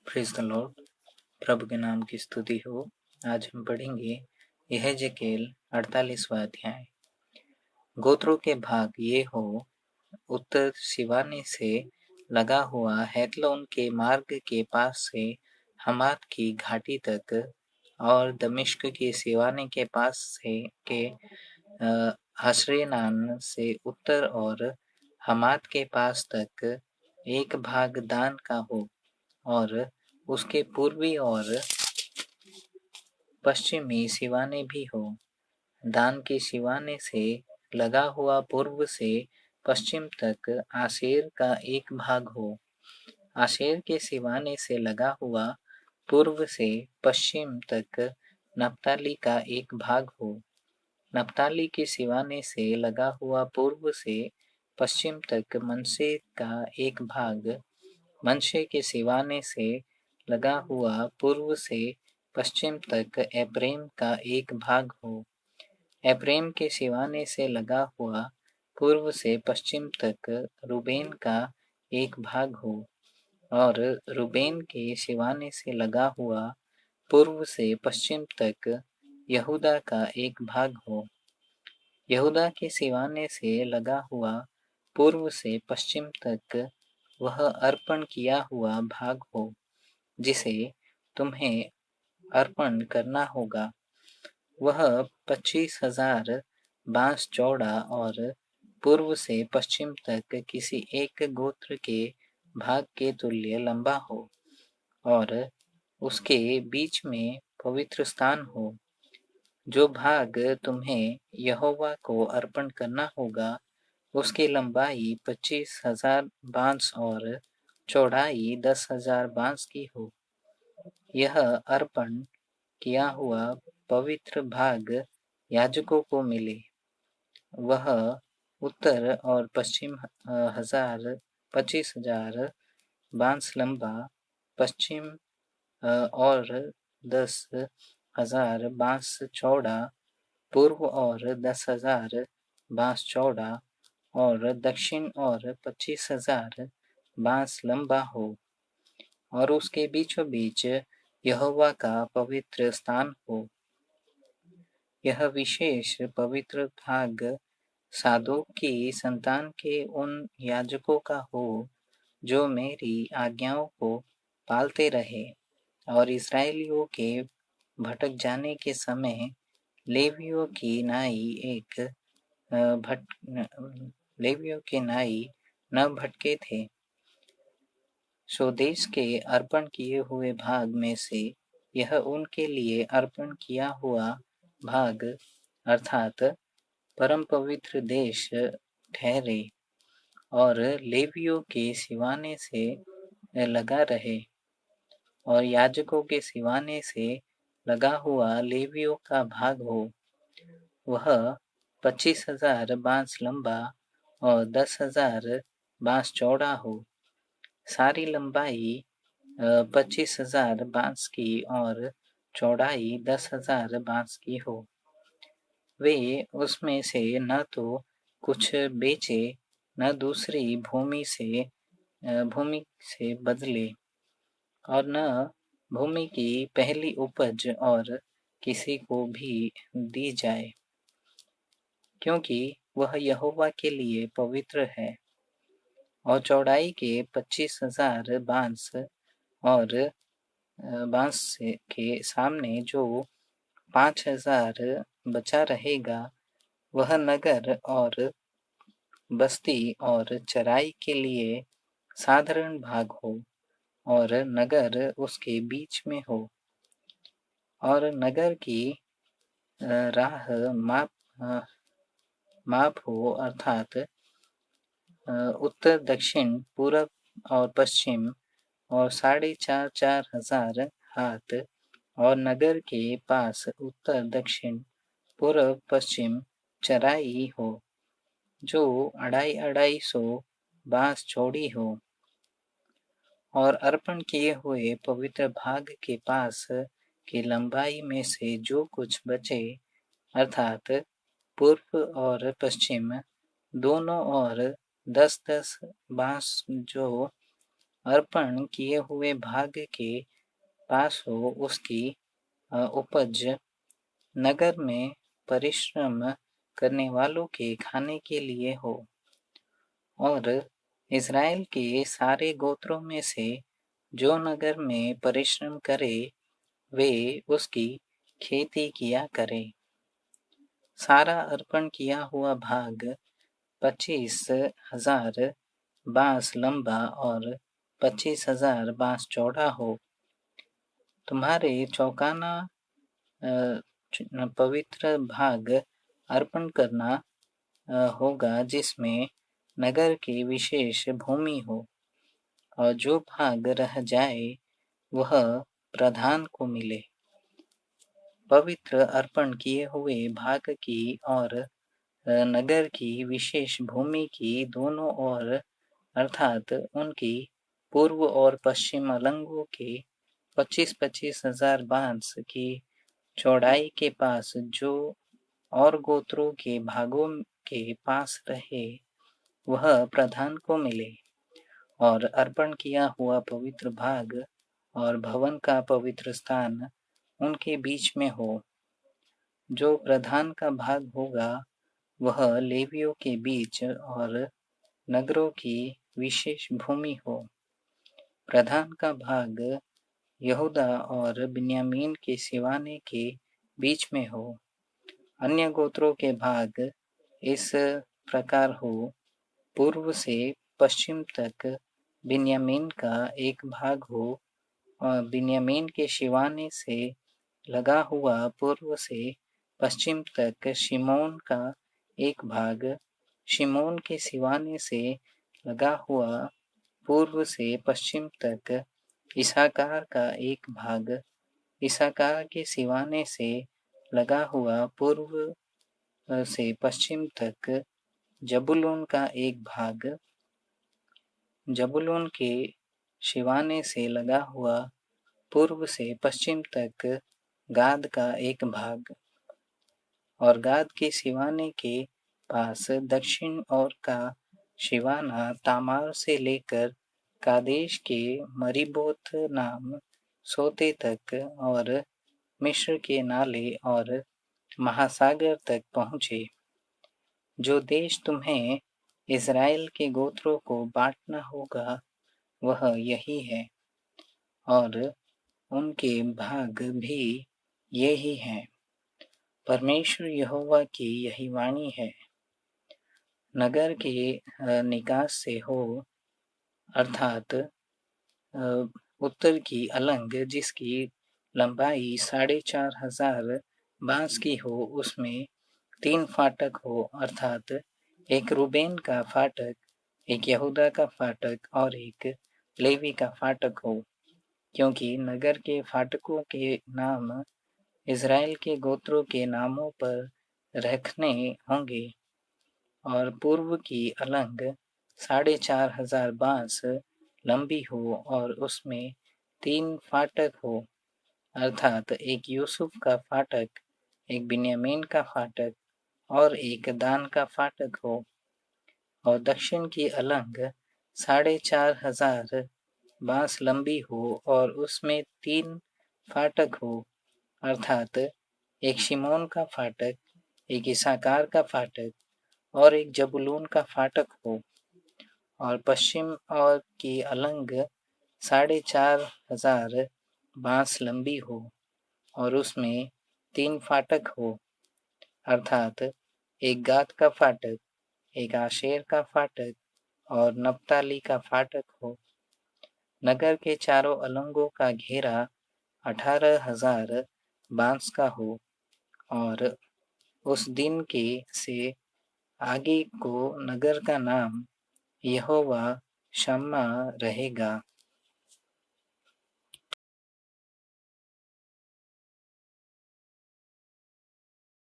Praise the Lord. प्रभु के नाम की स्तुति हो। आज हम पढ़ेंगे यहेजकेल 48वां अध्याय। गोत्रों के भाग ये हो, उत्तर सिवाने से लगा हुआ हेतलोन के मार्ग के पास से हमात की घाटी तक, और दमिश्क के सिवाने के पास से के हसरेनान से उत्तर और हमात के पास तक एक भाग दान का हो, और उसके पूर्वी और पश्चिमी सिवाने भी हो। दान के सिवाने से लगा हुआ पूर्व से पश्चिम तक आशेर का एक भाग हो। आशेर के सिवाने से लगा हुआ पूर्व से पश्चिम तक नप्ताली का एक भाग हो। नप्ताली के सिवाने से लगा हुआ पूर्व से पश्चिम तक मनश्शे का एक भाग। मनश्शे के सिवाने से लगा हुआ पूर्व से पश्चिम तक एप्रैम का एक भाग हो। एप्रैम के सिवाने से लगा हुआ पूर्व से पश्चिम तक रूबेन का एक भाग हो, और रूबेन के सिवाने से लगा हुआ पूर्व से पश्चिम तक यहूदा का एक भाग हो। यहूदा के सिवाने से लगा हुआ पूर्व से पश्चिम तक वह अर्पण किया हुआ भाग हो, जिसे तुम्हें अर्पण करना होगा। वह 25,000 बाँस चौड़ा और पूर्व से पश्चिम तक किसी एक गोत्र के भाग के तुल्य लंबा हो, और उसके बीच में पवित्र स्थान हो। जो भाग तुम्हें यहोवा को अर्पण करना होगा, उसकी लंबाई 25,000 बाँस और चौड़ाई 10,000 बाँस की हो। यह अर्पण किया हुआ पवित्र भाग याजकों को मिले। वह उत्तर और पश्चिम 25,000 बाँस लंबा, पश्चिम और 10,000 बाँस चौड़ा, पूर्व और 10,000 बाँस चौड़ा, और दक्षिण और 25,000 बाँस लंबा हो, और उसके बीचों बीच यहोवा का पवित्र स्थान हो। यह विशेष पवित्र भाग सादोक की संतान के उन याजकों का हो, जो मेरी आज्ञाओं को पालते रहे, और इस्राएलियों के भटक जाने के समय लेवियों की नाई न भटके थे। स्वदेश के अर्पण किए हुए भाग में से यह उनके लिए अर्पण किया हुआ भाग अर्थात परम पवित्र देश ठहरे, और लेवियों के सिवाने से लगा रहे, और याजकों के सिवाने से लगा हुआ लेवियों का भाग हो। वह 25,000 बाँस लंबा और 10,000 बाँस चौड़ा हो। सारी लंबाई 25,000 बाँस की और चौड़ाई 10,000 बाँस की हो। वे उसमें से न तो कुछ बेचे, न दूसरी भूमि से बदले, और न भूमि की पहली उपज और किसी को भी दी जाए, क्योंकि वह यहोवा के लिए पवित्र है। और चौड़ाई के 25,000 बाँस और बाँस के सामने जो 5,000 बचा रहेगा, वह नगर और बस्ती और चराई के लिए साधारण भाग हो, और नगर उसके बीच में हो, और नगर की राह माप हो, अर्थात उत्तर, दक्षिण, पूरब और पश्चिम, और 4,500 हाथ, और नगर के पास उत्तर, दक्षिण, पूरब, पश्चिम चराई हो, जो 250 बाँस चौड़ी हो। और अर्पण किए हुए पवित्र भाग के पास की लंबाई में से जो कुछ बचे, अर्थात पूर्व और पश्चिम दोनों और 10-10 बाँस, जो अर्पण किए हुए भाग के पास हो उसकी उपज नगर में परिश्रम करने वालों के खाने के लिए हो। और इज़राइल के सारे गोत्रों में से जो नगर में परिश्रम करे वे उसकी खेती किया करे। सारा अर्पण किया हुआ भाग 25,000 बाँस लंबा और 25,000 बाँस चौड़ा हो। तुम्हारे चौकाना पवित्र भाग अर्पण करना होगा जिसमें नगर की विशेष भूमि हो, और जो भाग रह जाए वह प्रधान को मिले। पवित्र अर्पण किए हुए भाग की और नगर की विशेष भूमि की दोनों ओर अर्थात उनकी पूर्व और पश्चिम अलंगों के 25,000 बाँस की चौड़ाई के पास जो और गोत्रों के भागों के पास रहे वह प्रधान को मिले। और अर्पण किया हुआ पवित्र भाग और भवन का पवित्र स्थान उनके बीच में हो। जो प्रधान का भाग होगा वह लेवियों के बीच और नगरों की विशेष भूमि हो। प्रधान का भाग यहूदा और बिन्यामीन के सिवाने के बीच में हो। अन्य गोत्रों के भाग इस प्रकार हो, पूर्व से पश्चिम तक बिन्यामीन का एक भाग हो, और बिन्यामीन के सिवाने से लगा हुआ पूर्व से पश्चिम तक शिमोन का एक भाग, शिमोन के सिवाने से लगा हुआ पूर्व से पश्चिम तक इसाकार का एक भाग, इसाकार के सिवाने से लगा हुआ पूर्व से पश्चिम तक जबूलून का एक भाग, जबूलून के सिवाने से लगा हुआ पूर्व से पश्चिम तक गाद का एक भाग, और गाद के सिवाने के पास दक्षिण ओर का सिवाना तामार से लेकर कादेश के मरीबोत नाम सोते तक और मिस्र के नाले और महासागर तक पहुँचे। जो देश तुम्हें इज़राइल के गोत्रों को बांटना होगा वह यही है, और उनके भाग भी ये ही हैं। परमेश्वर यहोवा की यही वाणी है। नगर के निकास से हो, अर्थात उत्तर की अलंग जिसकी लंबाई 4,500 बाँस की हो, उसमें 3 फाटक हो, अर्थात एक रूबेन का फाटक, एक यहूदा का फाटक और एक लेवी का फाटक हो, क्योंकि नगर के फाटकों के नाम इज़राइल के गोत्रों के नामों पर रखने होंगे। और पूर्व की अलंग 4,500 बाँस लंबी हो और उसमें 3 फाटक हो, अर्थात एक यूसुफ का फाटक, एक बिन्यामीन का फाटक और एक दान का फाटक हो। और दक्षिण की अलंग 4,500 बाँस लंबी हो और उसमें 3 फाटक हो, अर्थात एक शिमोन का फाटक, एक इसाकार का फाटक और एक जबूलून का फाटक हो। और पश्चिम और की अलंग 4,500 बाँस लंबी हो और उसमें 3 फाटक हो, अर्थात एक गाद का फाटक, एक आशेर का फाटक और नप्ताली का फाटक हो। नगर के चारों अलंगों का घेरा 18,000 बाँस का हो, और उस दिन के से आगे को नगर का नाम यहोवा शम्मा रहेगा।